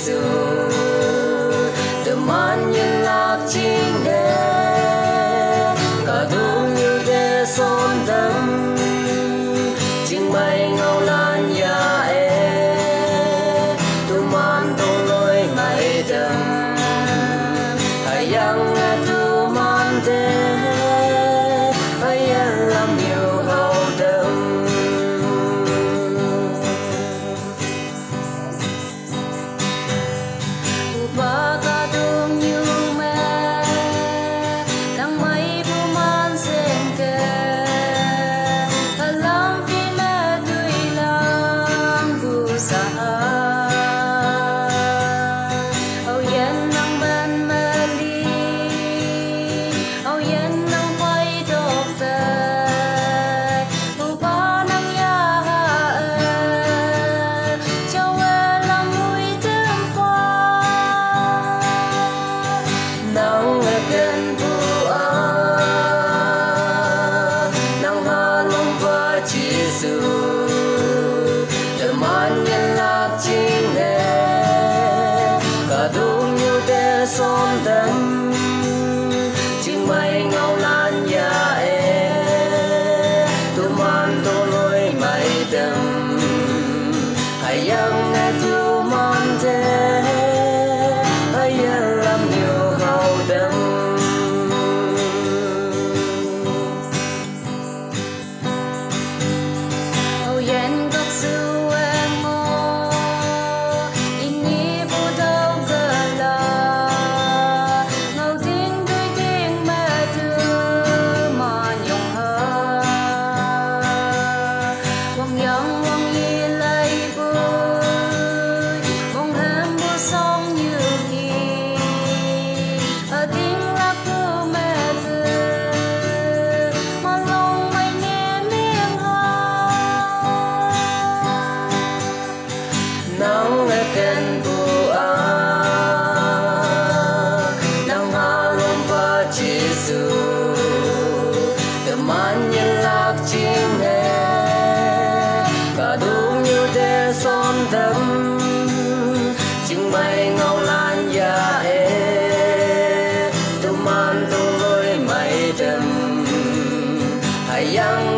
Giêsu từ man nhân lạc chính đế cả đúng như đế son tâm chính mây ngâu lan ya tu man tu lối mây đầm hay yang tu man đế hay làm nhiều hậu đầm ba ca đương như mẹ đang mấy bu man sen kề làm vì mẹ tươi lang bu sa âu yên nang bên mẹ đi âu yên nang quay độc về bu ba nang ya cho em làm vui thêm pha nang akan buah nang halong ba Giêsu teman nhân lạc chính đế cả đúng như đế son tâm chính mây ngâu lan ya tu man tu lối mây đầm hay yang tu man đế hay làm nhiều hậu đầm âu yên góc sư em mô in nhĩ bu đâu cơ là ngâu tiếng đôi tiếng mẹ thương mà nhung hơ quăng yang quăng y lấy vui mong em bu sóng như kỳ ở tiếng lạc của mẹ thương mà lòng mày nghe miệng hát nang akan buah nang halong ba Giêsu teman nhân lạc chính đế cả đúng như đế son tâm chính mây ngâu lan ya tu man tu lối mây đầm hay yang